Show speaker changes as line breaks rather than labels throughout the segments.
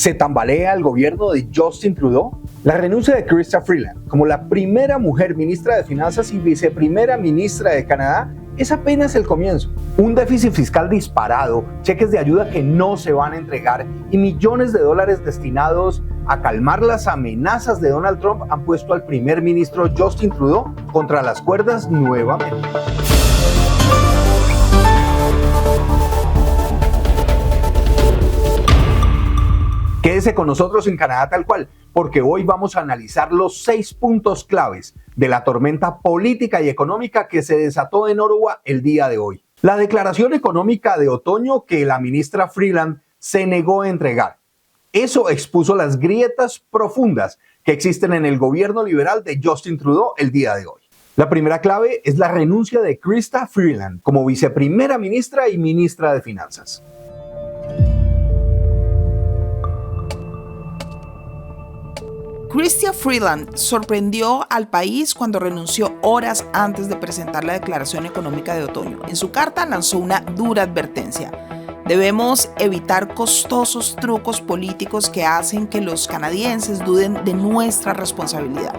¿Se tambalea el gobierno de Justin Trudeau? La renuncia de Chrystia Freeland como la primera mujer ministra de Finanzas y viceprimera ministra de Canadá es apenas el comienzo. Un déficit fiscal disparado, cheques de ayuda que no se van a entregar y millones de dólares destinados a calmar las amenazas de Donald Trump han puesto al primer ministro Justin Trudeau contra las cuerdas nuevamente. Quédese con nosotros en Canadá Tal Cual, porque hoy vamos a analizar los 6 puntos claves de la tormenta política y económica que se desató en Ottawa el día de hoy. La declaración económica de otoño que la ministra Freeland se negó a entregar. Eso expuso las grietas profundas que existen en el gobierno liberal de Justin Trudeau el día de hoy. La primera clave es la renuncia de Chrystia Freeland como viceprimera ministra y ministra de Finanzas.
Chrystia Freeland sorprendió al país cuando renunció horas antes de presentar la declaración económica de otoño. En su carta lanzó una dura advertencia. Debemos evitar costosos trucos políticos que hacen que los canadienses duden de nuestra responsabilidad.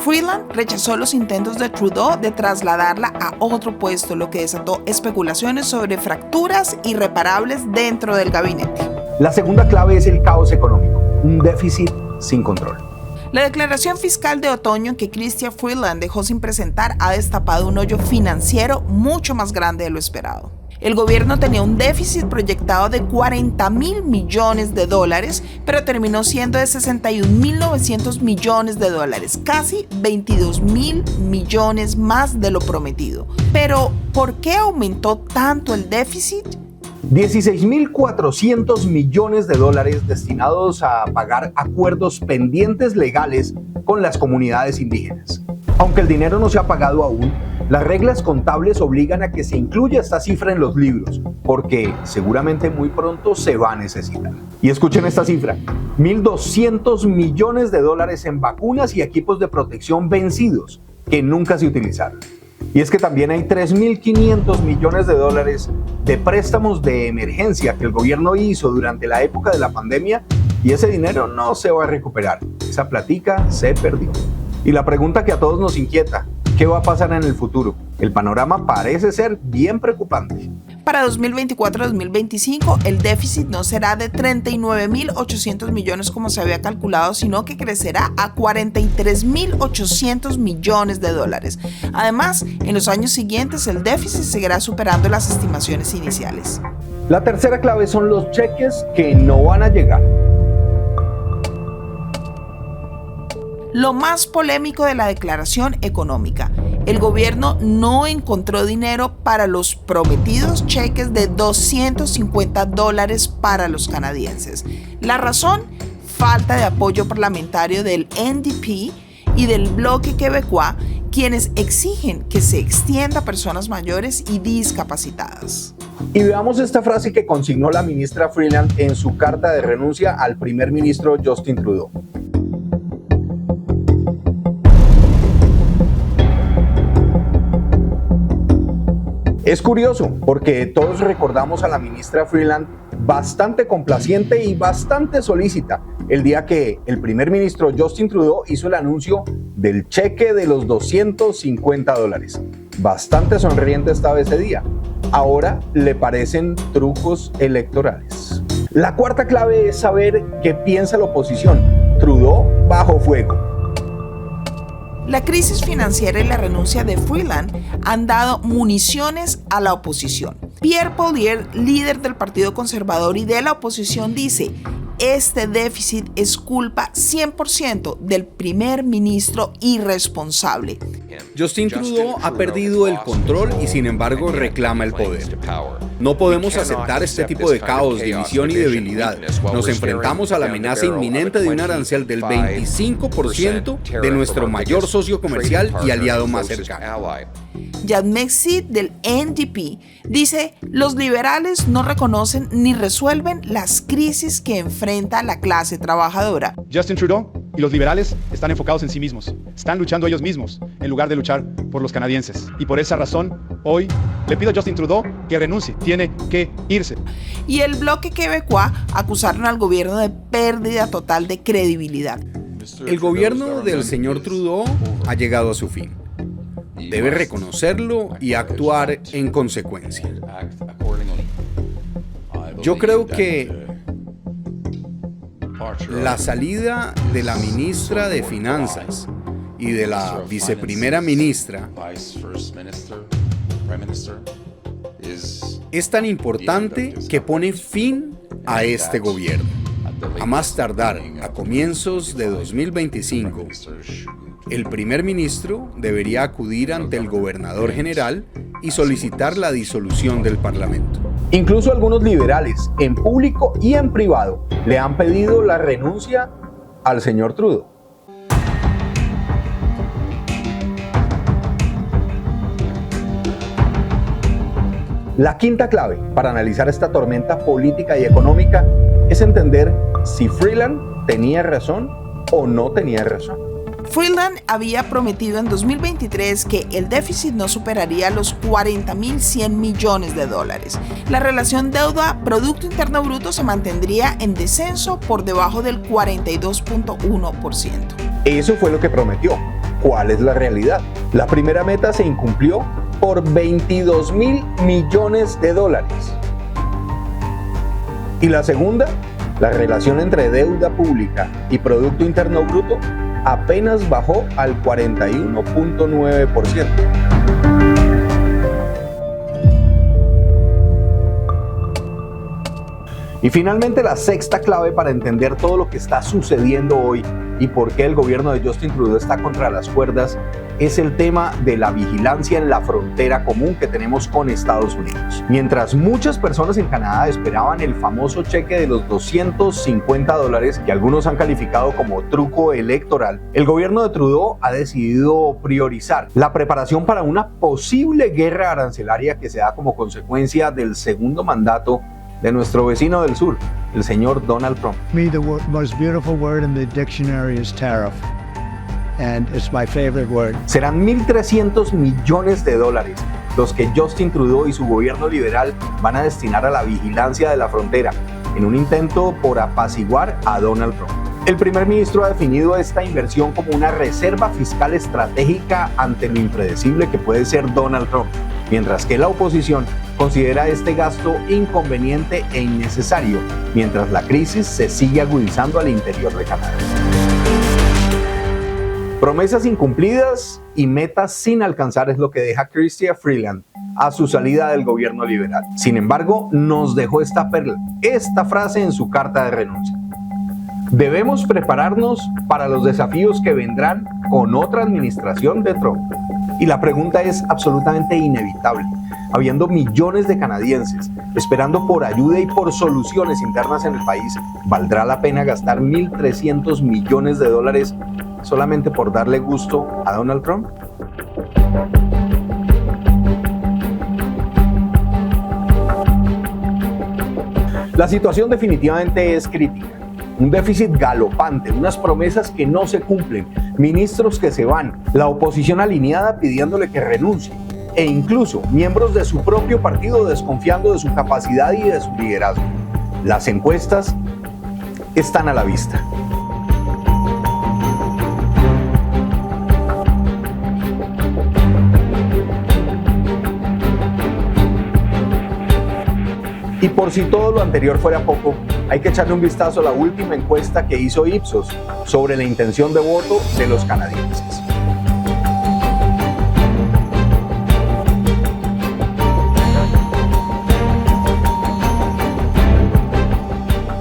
Freeland rechazó los intentos de Trudeau de trasladarla a otro puesto, lo que desató especulaciones sobre fracturas irreparables dentro del gabinete.
La segunda clave es el caos económico, un déficit sin control.
La declaración fiscal de otoño que Chrystia Freeland dejó sin presentar ha destapado un hoyo financiero mucho más grande de lo esperado. El gobierno tenía un déficit proyectado de $40,000 millones, pero terminó siendo de $61,900 millones, casi $22,000 millones más de lo prometido. Pero, ¿por qué aumentó tanto el déficit?
16,400 millones de dólares destinados a pagar acuerdos pendientes legales con las comunidades indígenas. Aunque el dinero no se ha pagado aún, las reglas contables obligan a que se incluya esta cifra en los libros, porque seguramente muy pronto se va a necesitar. Y escuchen esta cifra, 1,200 millones de dólares en vacunas y equipos de protección vencidos que nunca se utilizaron. Y es que también hay 3,500 millones de dólares de préstamos de emergencia que el gobierno hizo durante la época de la pandemia y ese dinero no se va a recuperar. Esa platica se perdió. Y la pregunta que a todos nos inquieta, ¿qué va a pasar en el futuro? El panorama parece ser bien preocupante.
Para 2024-2025, el déficit no será de 39,800 millones como se había calculado, sino que crecerá a 43,800 millones de dólares. Además, en los años siguientes, el déficit seguirá superando las estimaciones iniciales.
La tercera clave son los cheques que no van a llegar.
Lo más polémico de la declaración económica. El gobierno no encontró dinero para los prometidos cheques de $250 para los canadienses. La razón, falta de apoyo parlamentario del NDP y del bloque quebecois, quienes exigen que se extienda a personas mayores y discapacitadas.
Y veamos esta frase que consignó la ministra Freeland en su carta de renuncia al primer ministro Justin Trudeau. Es curioso porque todos recordamos a la ministra Freeland bastante complaciente y bastante solícita el día que el primer ministro Justin Trudeau hizo el anuncio del cheque de los $250. Bastante sonriente estaba ese día. Ahora le parecen trucos electorales. La cuarta clave es saber qué piensa la oposición. Trudeau bajo fuego.
La crisis financiera y la renuncia de Freeland han dado municiones a la oposición. Pierre Poilievre, líder del Partido Conservador y de la oposición, dice: este déficit es culpa 100% del primer ministro irresponsable.
Justin Trudeau ha perdido el control y sin embargo reclama el poder. No podemos aceptar este tipo de caos, división y debilidad. Nos enfrentamos a la amenaza inminente de un arancel del 25% de nuestro mayor socio comercial y aliado más cercano.
Jagmeet Singh del NDP dice: los liberales no reconocen ni resuelven las crisis que enfrenta la clase trabajadora.
Justin Trudeau y los liberales están enfocados en sí mismos. Están luchando ellos mismos en lugar de luchar por los canadienses. Y por esa razón, hoy le pido a Justin Trudeau que que renuncie, tiene que irse.
Y el bloque quebecois acusaron al gobierno de pérdida total de credibilidad.
El gobierno del señor Trudeau ha llegado a su fin. Debe reconocerlo y actuar en consecuencia. Yo creo que la salida de la ministra de Finanzas y de la viceprimera ministra es tan importante que pone fin a este gobierno. A más tardar, a comienzos de 2025, el primer ministro debería acudir ante el gobernador general y solicitar la disolución del Parlamento.
Incluso algunos liberales, en público y en privado, le han pedido la renuncia al señor Trudeau. La quinta clave para analizar esta tormenta política y económica es entender si Freeland tenía razón o no tenía razón.
Freeland había prometido en 2023 que el déficit no superaría los 40.100 millones de dólares. La relación deuda-Producto Interno Bruto se mantendría en descenso por debajo del 42.1%.
Eso fue lo que prometió. ¿Cuál es la realidad? La primera meta se incumplió por 22.000 millones de dólares. Y la segunda, la relación entre deuda pública y Producto Interno Bruto apenas bajó al 41.9%. Y finalmente la sexta clave para entender todo lo que está sucediendo hoy y por qué el gobierno de Justin Trudeau está contra las cuerdas es el tema de la vigilancia en la frontera común que tenemos con Estados Unidos. Mientras muchas personas en Canadá esperaban el famoso cheque de los $250 que algunos han calificado como truco electoral, el gobierno de Trudeau ha decidido priorizar la preparación para una posible guerra arancelaria que se da como consecuencia del segundo mandato de nuestro vecino del sur, el señor Donald Trump.
Me, the most beautiful word in the dictionary is tariff, and it's my favorite word.
Serán 1.300 millones de dólares los que Justin Trudeau y su gobierno liberal van a destinar a la vigilancia de la frontera, en un intento por apaciguar a Donald Trump. El primer ministro ha definido esta inversión como una reserva fiscal estratégica ante lo impredecible que puede ser Donald Trump, mientras que la oposición considera este gasto inconveniente e innecesario, mientras la crisis se sigue agudizando al interior de Canadá. Promesas incumplidas y metas sin alcanzar es lo que deja Chrystia Freeland a su salida del gobierno liberal. Sin embargo, nos dejó esta perla, esta frase en su carta de renuncia. Debemos prepararnos para los desafíos que vendrán con otra administración de Trump. Y la pregunta es absolutamente inevitable. Habiendo millones de canadienses esperando por ayuda y por soluciones internas en el país, ¿valdrá la pena gastar 1.300 millones de dólares solamente por darle gusto a Donald Trump? La situación definitivamente es crítica. Un déficit galopante, unas promesas que no se cumplen, ministros que se van, la oposición alineada pidiéndole que renuncie, e incluso miembros de su propio partido desconfiando de su capacidad y de su liderazgo. Las encuestas están a la vista. Y por si todo lo anterior fuera poco, hay que echarle un vistazo a la última encuesta que hizo Ipsos sobre la intención de voto de los canadienses.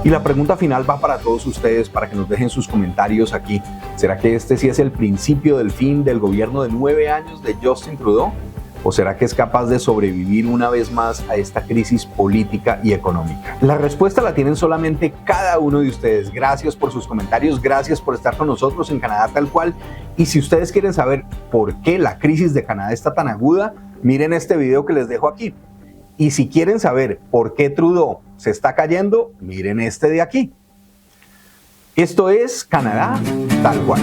Y la pregunta final va para todos ustedes, para que nos dejen sus comentarios aquí. ¿Será que este sí es el principio del fin del gobierno de 9 años de Justin Trudeau? ¿O será que es capaz de sobrevivir una vez más a esta crisis política y económica? La respuesta la tienen solamente cada uno de ustedes. Gracias por sus comentarios, gracias por estar con nosotros en Canadá Tal Cual. Y si ustedes quieren saber por qué la crisis de Canadá está tan aguda, miren este video que les dejo aquí. Y si quieren saber por qué Trudeau se está cayendo, miren este de aquí. Esto es Canadá Tal Cual.